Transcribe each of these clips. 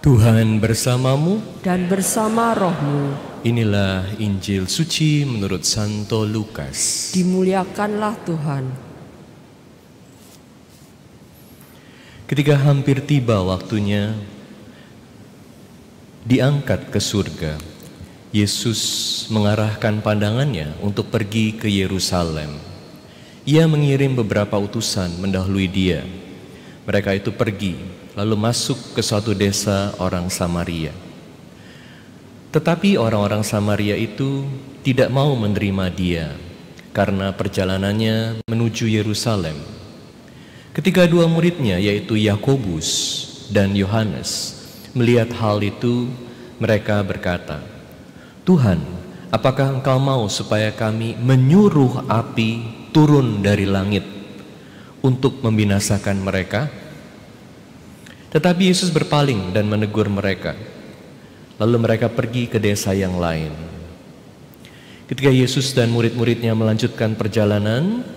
Tuhan bersamamu dan bersama rohmu. Inilah Injil suci menurut Santo Lukas. Dimuliakanlah Tuhan. Ketika hampir tiba waktunya diangkat ke surga, Yesus mengarahkan pandangannya untuk pergi ke Yerusalem. Ia mengirim beberapa utusan mendahului dia. Mereka itu pergi, lalu masuk ke suatu desa orang Samaria. Tetapi orang-orang Samaria itu tidak mau menerima dia karena perjalanannya menuju Yerusalem. Ketika dua muridnya, yaitu Yakobus dan Yohanes, melihat hal itu, mereka berkata, "Tuhan, apakah Engkau mau supaya kami menyuruh api turun dari langit untuk membinasakan mereka?" Tetapi Yesus berpaling dan menegur mereka. Lalu mereka pergi ke desa yang lain. Ketika Yesus dan murid-muridnya melanjutkan perjalanan,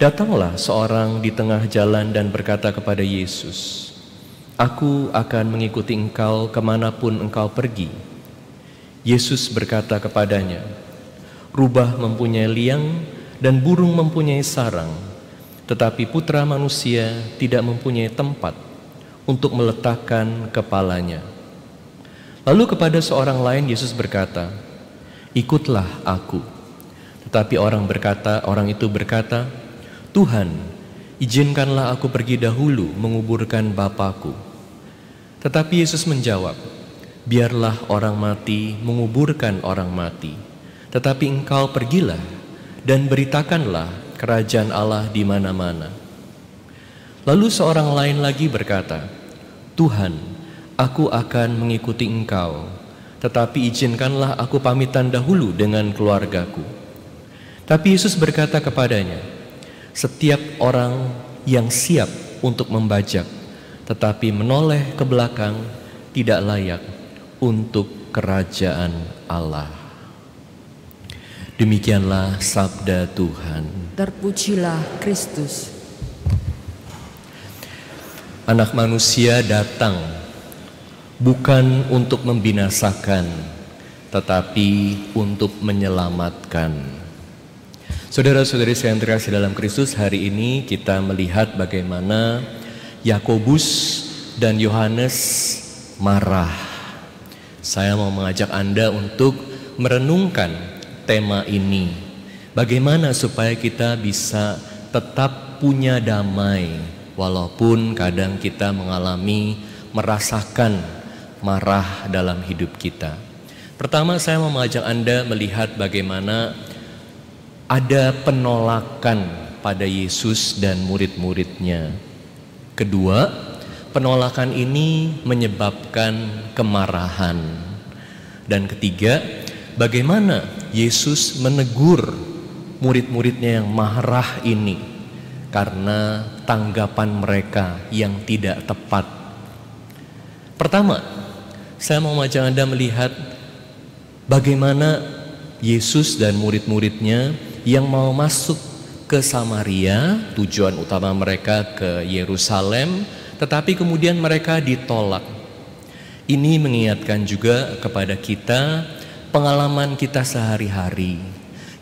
datanglah seorang di tengah jalan dan berkata kepada Yesus, "Aku akan mengikuti Engkau kemanapun Engkau pergi." Yesus berkata kepadanya, "Rubah mempunyai liang dan burung mempunyai sarang, tetapi Putra Manusia tidak mempunyai tempat untuk meletakkan kepalanya." Lalu kepada seorang lain Yesus berkata, "Ikutlah aku." Tetapi orang itu berkata, "Tuhan, izinkanlah aku pergi dahulu menguburkan Bapakku." Tetapi Yesus menjawab, "Biarlah orang mati menguburkan orang mati, tetapi engkau pergilah dan beritakanlah kerajaan Allah di mana-mana." Lalu seorang lain lagi berkata, "Tuhan, aku akan mengikuti Engkau, tetapi izinkanlah aku pamitan dahulu dengan keluargaku." Tapi Yesus berkata kepadanya, "Setiap orang yang siap untuk membajak, tetapi menoleh ke belakang, tidak layak untuk kerajaan Allah." Demikianlah sabda Tuhan. Terpujilah Kristus. Anak manusia datang bukan untuk membinasakan, tetapi untuk menyelamatkan. Saudara-saudari saya yang terkasih dalam Kristus, hari ini kita melihat bagaimana Yakobus dan Yohanes marah. Saya mau mengajak Anda untuk merenungkan tema ini. Bagaimana supaya kita bisa tetap punya damai walaupun kadang kita merasakan marah dalam hidup kita. Pertama, saya mau mengajak Anda melihat bagaimana ada penolakan pada Yesus dan murid-muridnya. Kedua, penolakan ini menyebabkan kemarahan. Dan ketiga, bagaimana Yesus menegur murid-muridnya yang marah ini karena tanggapan mereka yang tidak tepat. Pertama, saya mau mengajak Anda melihat bagaimana Yesus dan murid-muridnya yang mau masuk ke Samaria, tujuan utama mereka ke Yerusalem, tetapi kemudian mereka ditolak. Ini mengingatkan juga kepada kita pengalaman kita sehari-hari.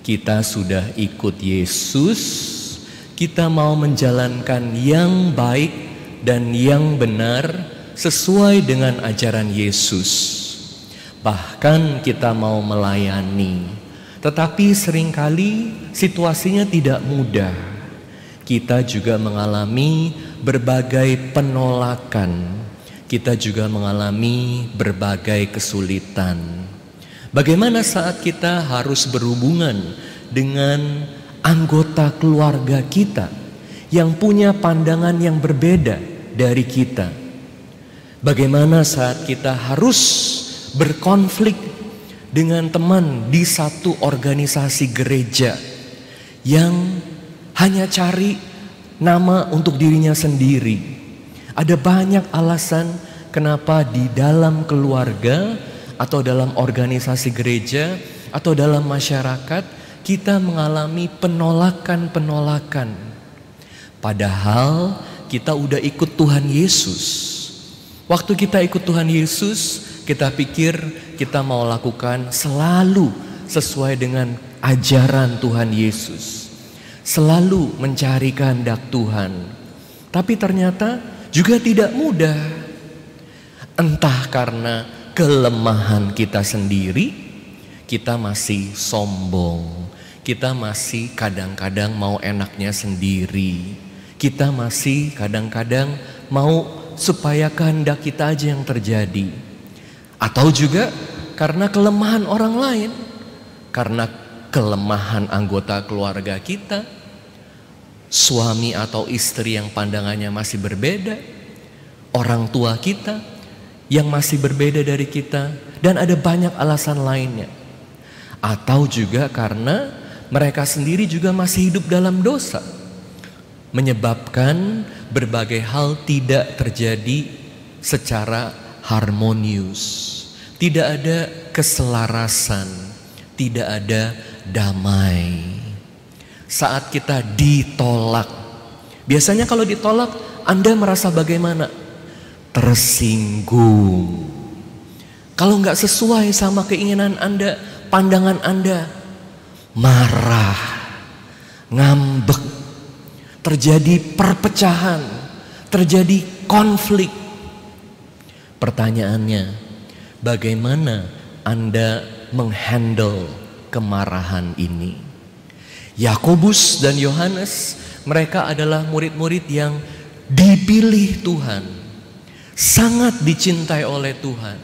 Kita sudah ikut Yesus, kita mau menjalankan yang baik dan yang benar sesuai dengan ajaran Yesus. Bahkan kita mau melayani, tetapi seringkali situasinya tidak mudah. Kita juga mengalami berbagai penolakan. Kita juga mengalami berbagai kesulitan. Bagaimana saat kita harus berhubungan dengan anggota keluarga kita yang punya pandangan yang berbeda dari kita? Bagaimana saat kita harus berkonflik dengan teman di satu organisasi gereja yang hanya cari nama untuk dirinya sendiri? Ada banyak alasan kenapa di dalam keluarga atau dalam organisasi gereja atau dalam masyarakat kita mengalami penolakan-penolakan. Padahal kita udah ikut Tuhan Yesus. Waktu kita ikut Tuhan Yesus, kita pikir kita mau lakukan selalu sesuai dengan ajaran Tuhan Yesus. Selalu mencari kehendak Tuhan. Tapi ternyata juga tidak mudah. Entah karena kelemahan kita sendiri, kita masih sombong. Kita masih kadang-kadang mau enaknya sendiri. Kita masih kadang-kadang mau supaya kehendak kita aja yang terjadi. Atau juga karena kelemahan orang lain. Karena kelemahan anggota keluarga kita. Suami atau istri yang pandangannya masih berbeda. Orang tua kita yang masih berbeda dari kita. Dan ada banyak alasan lainnya. Atau juga karena mereka sendiri juga masih hidup dalam dosa. Menyebabkan berbagai hal tidak terjadi secara harmonius. Tidak ada keselarasan, tidak ada damai. Saat kita ditolak, biasanya kalau ditolak Anda merasa bagaimana? Tersinggung. Kalau nggak sesuai sama keinginan Anda, pandangan Anda, marah, ngambek. Terjadi perpecahan, terjadi konflik. Pertanyaannya, bagaimana Anda menghandle kemarahan ini? Yakobus dan Yohanes, mereka adalah murid-murid yang dipilih Tuhan, sangat dicintai oleh Tuhan.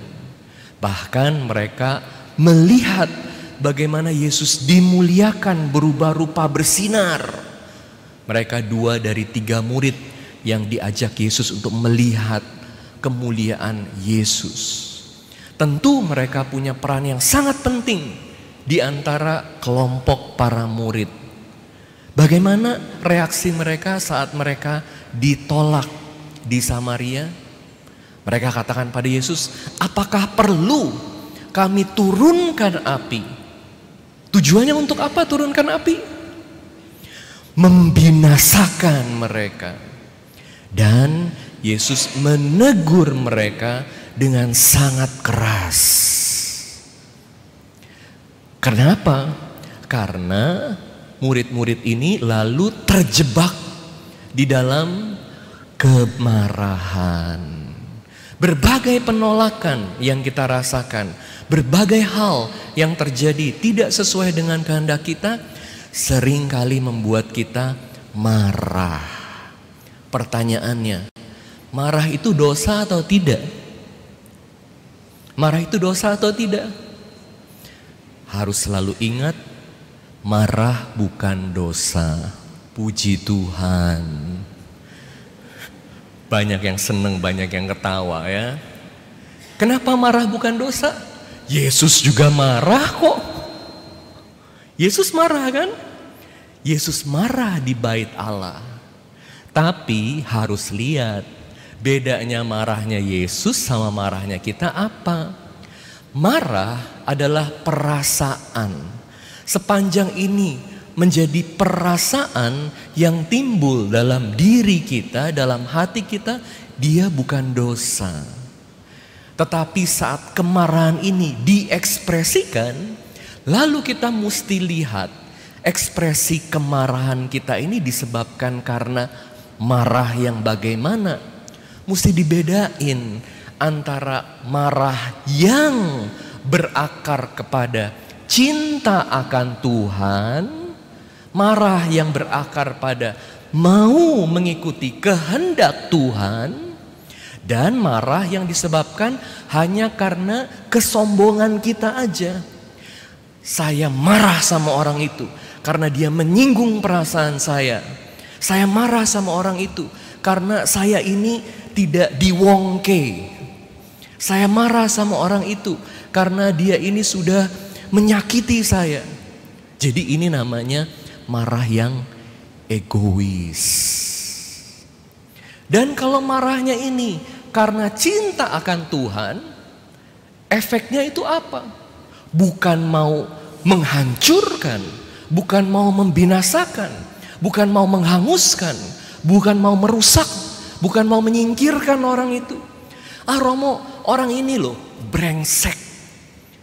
Bahkan mereka melihat bagaimana Yesus dimuliakan, berubah rupa, bersinar. Mereka 2 dari 3 murid yang diajak Yesus untuk melihat kemuliaan Yesus. Tentu mereka punya peran yang sangat penting di antara kelompok para murid. Bagaimana reaksi mereka saat mereka ditolak di Samaria? Mereka katakan pada Yesus, apakah perlu kami turunkan api? Tujuannya untuk apa turunkan api? Membinasakan mereka. Dan Yesus menegur mereka dengan sangat keras. Kenapa? Karena murid-murid ini lalu terjebak di dalam kemarahan. Berbagai penolakan yang kita rasakan, berbagai hal yang terjadi tidak sesuai dengan kehendak kita, seringkali membuat kita marah. Pertanyaannya, marah itu dosa atau tidak? Marah itu dosa atau tidak? Harus selalu ingat, marah bukan dosa. Puji Tuhan. Banyak yang seneng, banyak yang ketawa ya. Kenapa marah bukan dosa? Yesus juga marah kok. Yesus marah kan? Yesus marah di bait Allah. Tapi harus lihat bedanya marahnya Yesus sama marahnya kita apa? Marah adalah perasaan. Sepanjang ini menjadi perasaan yang timbul dalam diri kita, dalam hati kita, dia bukan dosa. Tetapi saat kemarahan ini diekspresikan, lalu kita mesti lihat ekspresi kemarahan kita ini disebabkan karena marah yang bagaimana. Mesti dibedain antara marah yang berakar kepada cinta akan Tuhan, marah yang berakar pada mau mengikuti kehendak Tuhan, dan marah yang disebabkan hanya karena kesombongan kita aja. Saya marah sama orang itu karena dia menyinggung perasaan saya. Saya marah sama orang itu karena saya ini tidak diwongke. Saya marah sama orang itu karena dia ini sudah menyakiti saya. Jadi ini namanya marah yang egois. Dan kalau marahnya ini karena cinta akan Tuhan, efeknya itu apa? Bukan mau menghancurkan, bukan mau membinasakan, bukan mau menghanguskan, bukan mau merusak, bukan mau menyingkirkan orang itu. Romo, orang ini loh brengsek.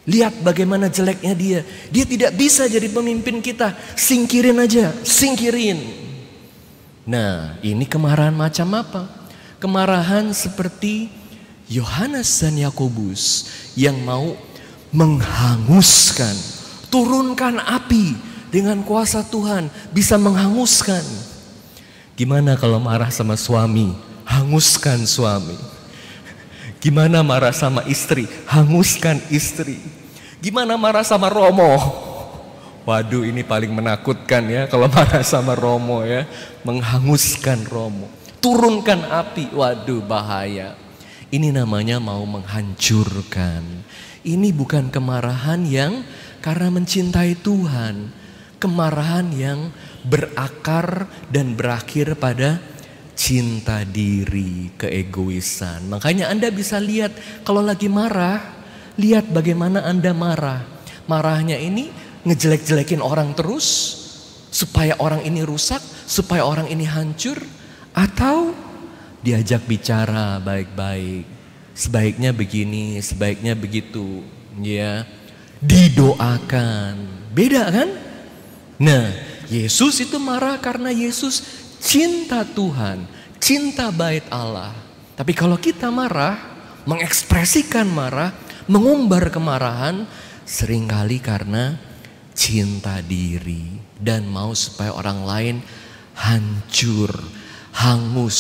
Lihat bagaimana jeleknya dia. Dia tidak bisa jadi pemimpin kita. Singkirin aja, singkirin. Nah, ini kemarahan macam apa? Kemarahan seperti Yohanes dan Yakobus yang mau menghanguskan, turunkan api dengan kuasa Tuhan, bisa menghanguskan. Gimana kalau marah sama suami? Hanguskan suami. Gimana marah sama istri? Hanguskan istri. Gimana marah sama Romo? Waduh, ini paling menakutkan ya kalau marah sama Romo ya. Menghanguskan Romo. Turunkan api. Waduh, bahaya. Ini namanya mau menghancurkan. Ini bukan kemarahan yang karena mencintai Tuhan. Kemarahan yang berakar dan berakhir pada cinta diri, keegoisan. Makanya Anda bisa lihat kalau lagi marah, lihat bagaimana Anda marah. Marahnya ini ngejelek-jelekin orang terus supaya orang ini rusak, supaya orang ini hancur, atau diajak bicara baik-baik. Sebaiknya begini, sebaiknya begitu, ya. Didoakan. Beda kan? Nah, Yesus itu marah karena Yesus cinta Tuhan, cinta bait Allah. Tapi kalau kita marah, mengekspresikan marah, mengumbar kemarahan, seringkali karena cinta diri dan mau supaya orang lain hancur, hangus.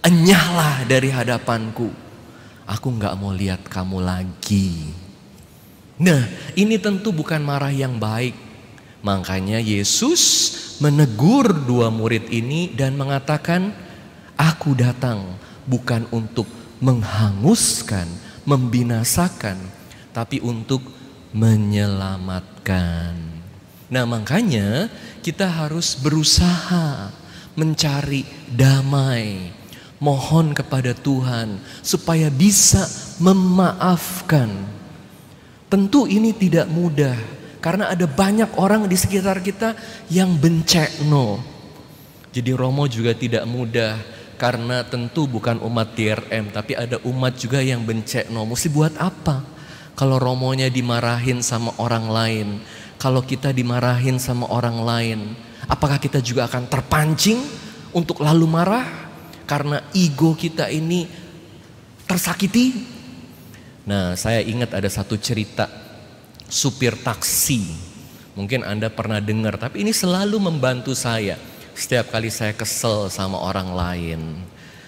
Enyahlah dari hadapanku, aku gak mau lihat kamu lagi. Nah, ini tentu bukan marah yang baik. Makanya Yesus menegur dua murid ini dan mengatakan, aku datang bukan untuk menghanguskan, membinasakan, tapi untuk menyelamatkan. Nah, makanya kita harus berusaha mencari damai, mohon kepada Tuhan supaya bisa memaafkan. Tentu ini tidak mudah karena ada banyak orang di sekitar kita yang bencekno. Jadi Romo juga tidak mudah karena tentu bukan umat DRM, tapi ada umat juga yang bencekno. Mesti buat apa? Kalau Romonya dimarahin sama orang lain, kalau kita dimarahin sama orang lain, apakah kita juga akan terpancing untuk lalu marah karena ego kita ini tersakiti? Nah, saya ingat ada satu cerita supir taksi. Mungkin Anda pernah dengar, tapi ini selalu membantu saya setiap kali saya kesel sama orang lain.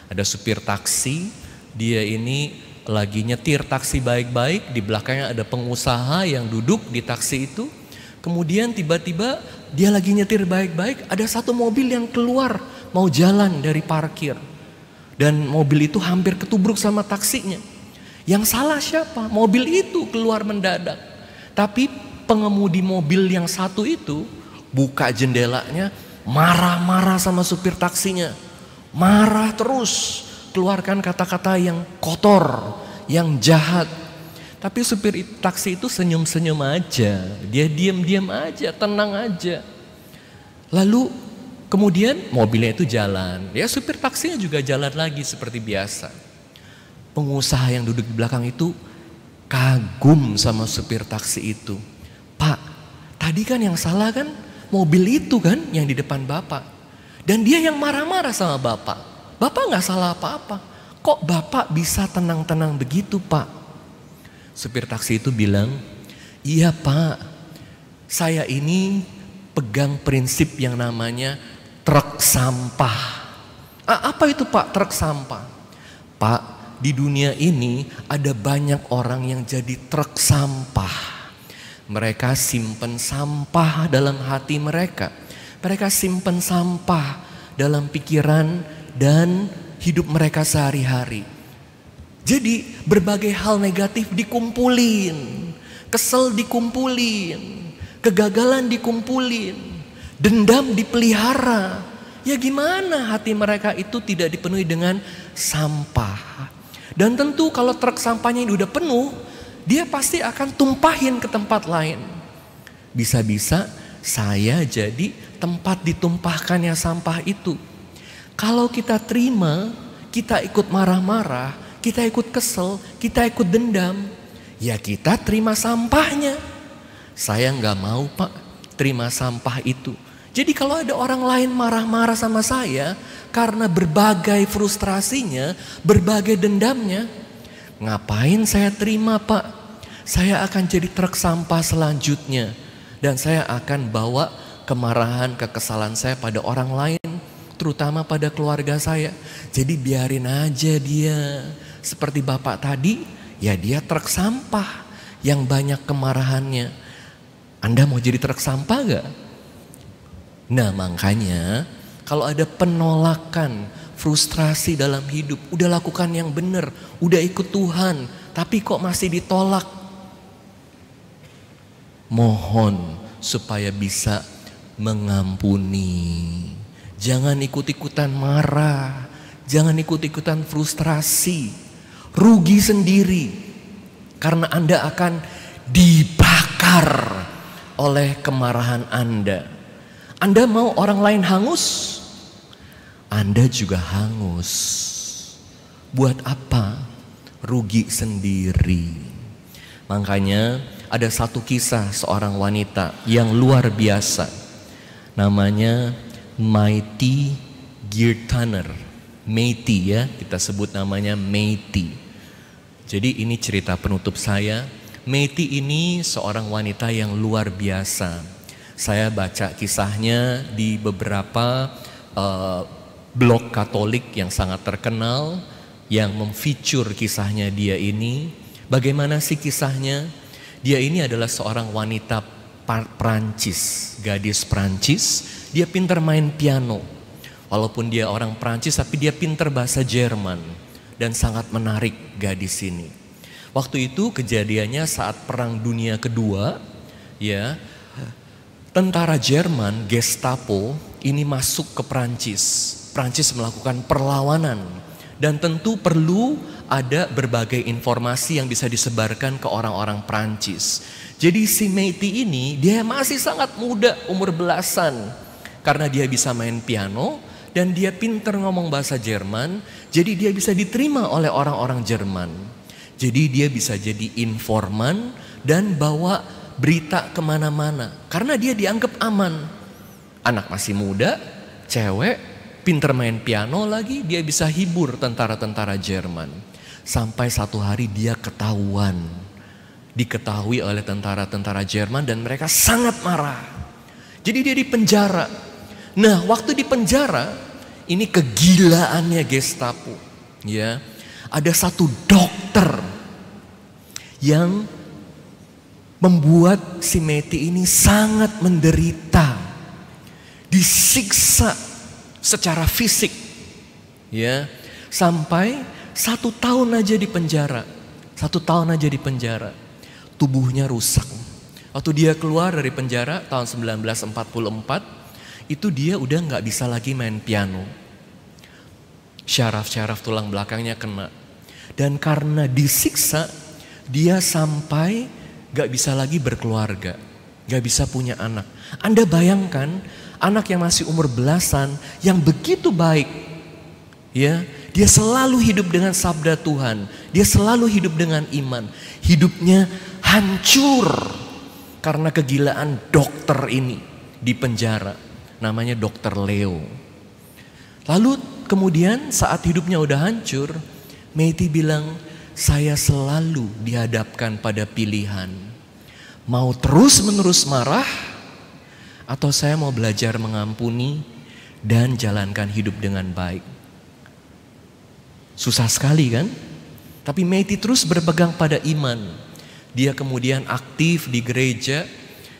Ada supir taksi, dia ini lagi nyetir taksi baik-baik, di belakangnya ada pengusaha yang duduk di taksi itu. Kemudian tiba-tiba dia lagi nyetir baik-baik, ada satu mobil yang keluar mau jalan dari parkir. Dan mobil itu hampir ketubruk sama taksinya. Yang salah siapa? Mobil itu keluar mendadak. Tapi pengemudi mobil yang satu itu buka jendelanya, marah-marah sama supir taksinya. Marah terus, keluarkan kata-kata yang kotor, yang jahat. Tapi supir taksi itu senyum-senyum aja. Dia diam-diam aja, tenang aja. Lalu kemudian mobilnya itu jalan. Ya, supir taksinya juga jalan lagi seperti biasa. Pengusaha yang duduk di belakang itu kagum sama supir taksi itu. Pak, tadi kan yang salah kan mobil itu kan yang di depan Bapak. Dan dia yang marah-marah sama Bapak. Bapak gak salah apa-apa. Kok Bapak bisa tenang-tenang begitu, Pak? Supir taksi itu bilang, iya Pak, saya ini pegang prinsip yang namanya truk sampah. Apa itu Pak, truk sampah? Pak, di dunia ini ada banyak orang yang jadi truk sampah. Mereka simpen sampah dalam hati mereka. Mereka simpen sampah dalam pikiran dan hidup mereka sehari-hari. Jadi berbagai hal negatif dikumpulin. Kesel dikumpulin. Kegagalan dikumpulin. Dendam dipelihara. Ya gimana hati mereka itu tidak dipenuhi dengan sampah. Dan tentu kalau truk sampahnya ini udah penuh, dia pasti akan tumpahin ke tempat lain. Bisa-bisa saya jadi tempat ditumpahkannya sampah itu. Kalau kita terima, kita ikut marah-marah, kita ikut kesel, kita ikut dendam, ya kita terima sampahnya. Saya nggak mau Pak terima sampah itu. Jadi kalau ada orang lain marah-marah sama saya karena berbagai frustrasinya, berbagai dendamnya, ngapain saya terima Pak? Saya akan jadi truk sampah selanjutnya. Dan saya akan bawa kemarahan, kekesalan saya pada orang lain, terutama pada keluarga saya. Jadi biarin aja dia. Seperti Bapak tadi, ya dia truk sampah yang banyak kemarahannya. Anda mau jadi truk sampah gak? Nah makanya kalau ada penolakan, frustrasi dalam hidup, udah lakukan yang benar, udah ikut Tuhan, tapi kok masih ditolak. Mohon supaya bisa mengampuni. Jangan ikut-ikutan marah, jangan ikut-ikutan frustrasi. Rugi sendiri karena Anda akan dibakar oleh kemarahan Anda. Anda mau orang lain hangus? Anda juga hangus. Buat apa? Rugi sendiri. Makanya ada satu kisah seorang wanita yang luar biasa. Namanya Maiti Geertaner. Maiti ya, kita sebut namanya Maiti. Jadi ini cerita penutup saya. Maiti ini seorang wanita yang luar biasa. Saya baca kisahnya di beberapa blog Katolik yang sangat terkenal yang memfeature kisahnya dia ini. Bagaimana sih kisahnya? Dia ini adalah seorang wanita Prancis, gadis Prancis. Dia pintar main piano. Walaupun dia orang Prancis tapi dia pintar bahasa Jerman dan sangat menarik gadis ini. Waktu itu kejadiannya saat Perang Dunia Kedua, ya. Tentara Jerman, Gestapo, ini masuk ke Prancis. Prancis melakukan perlawanan. Dan tentu perlu ada berbagai informasi yang bisa disebarkan ke orang-orang Prancis. Jadi si Maiti ini, dia masih sangat muda, umur belasan. Karena dia bisa main piano dan dia pintar ngomong bahasa Jerman. Jadi dia bisa diterima oleh orang-orang Jerman. Jadi dia bisa jadi informan dan bawa berita kemana-mana karena dia dianggap aman. Anak masih muda, cewek, pinter main piano lagi, dia bisa hibur tentara-tentara Jerman. Sampai satu hari dia diketahui oleh tentara-tentara Jerman dan mereka sangat marah. Jadi dia dipenjara. Nah waktu dipenjara, ini kegilaannya Gestapo. Ya, ada satu dokter yang membuat si Maiti ini sangat menderita, disiksa secara fisik, ya, sampai 1 tahun aja di penjara, 1 tahun aja di penjara, tubuhnya rusak. Waktu dia keluar dari penjara tahun 1944, itu dia udah nggak bisa lagi main piano, syaraf-syaraf tulang belakangnya kena, dan karena disiksa dia sampai gak bisa lagi berkeluarga, gak bisa punya anak. Anda bayangkan anak yang masih umur belasan, yang begitu baik, ya, dia selalu hidup dengan sabda Tuhan, dia selalu hidup dengan iman. Hidupnya hancur karena kegilaan dokter ini di penjara, namanya Dokter Leo. Lalu kemudian saat hidupnya udah hancur, Maiti bilang, saya selalu dihadapkan pada pilihan. Mau terus-menerus marah atau saya mau belajar mengampuni dan jalankan hidup dengan baik. Susah sekali kan? Tapi Maiti terus berpegang pada iman. Dia kemudian aktif di gereja.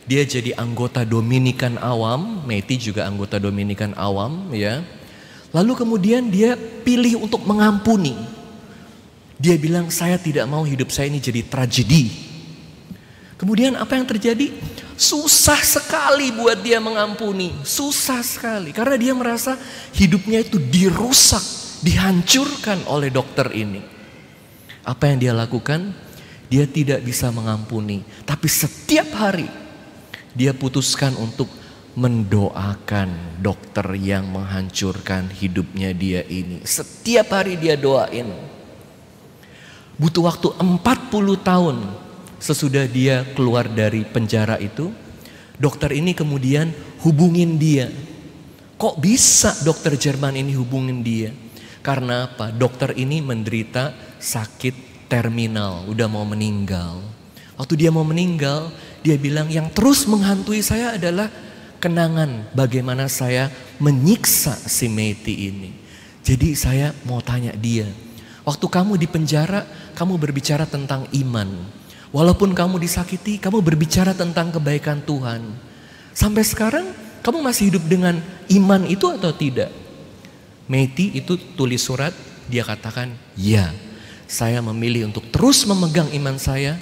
Dia jadi anggota Dominikan Awam. Maiti juga anggota Dominikan Awam, ya. Lalu kemudian dia pilih untuk mengampuni. Dia bilang, saya tidak mau hidup saya ini jadi tragedi. Kemudian apa yang terjadi? Susah sekali buat dia mengampuni. Susah sekali. Karena dia merasa hidupnya itu dirusak, dihancurkan oleh dokter ini. Apa yang dia lakukan? Dia tidak bisa mengampuni. Tapi setiap hari dia putuskan untuk mendoakan dokter yang menghancurkan hidupnya dia ini. Setiap hari dia doain. Butuh waktu 40 tahun sesudah dia keluar dari penjara itu, dokter ini kemudian hubungin dia. Kok bisa dokter Jerman ini hubungin dia? Karena apa? Dokter ini menderita sakit terminal, udah mau meninggal. Waktu dia mau meninggal, dia bilang yang terus menghantui saya adalah kenangan bagaimana saya menyiksa si Meti ini. Jadi saya mau tanya dia, waktu kamu di penjara, kamu berbicara tentang iman. Walaupun kamu disakiti, kamu berbicara tentang kebaikan Tuhan. Sampai sekarang, kamu masih hidup dengan iman itu atau tidak? Meti itu tulis surat, dia katakan, ya, saya memilih untuk terus memegang iman saya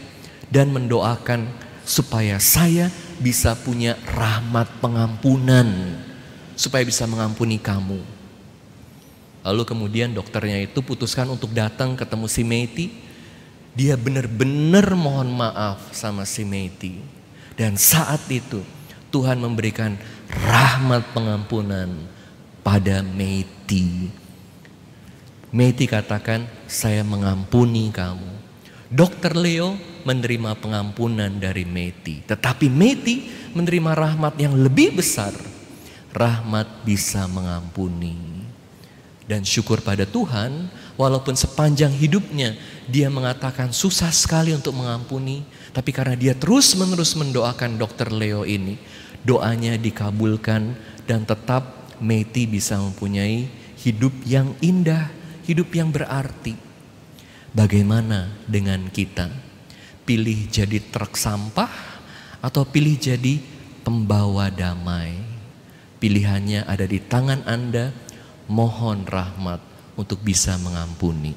dan mendoakan supaya saya bisa punya rahmat pengampunan, supaya bisa mengampuni kamu. Lalu kemudian dokternya itu putuskan untuk datang ketemu si Meti. Dia benar-benar mohon maaf sama si Meti. Dan saat itu Tuhan memberikan rahmat pengampunan pada Meti. Meti katakan, saya mengampuni kamu. Dokter Leo menerima pengampunan dari Meti. Tetapi Meti menerima rahmat yang lebih besar. Rahmat bisa mengampuni. Dan syukur pada Tuhan, walaupun sepanjang hidupnya dia mengatakan susah sekali untuk mengampuni, tapi karena dia terus-menerus mendoakan dokter Leo ini, doanya dikabulkan dan tetap Meti bisa mempunyai hidup yang indah, hidup yang berarti. Bagaimana dengan kita? Pilih jadi truk sampah atau pilih jadi pembawa damai? Pilihannya ada di tangan Anda. Mohon rahmat untuk bisa mengampuni.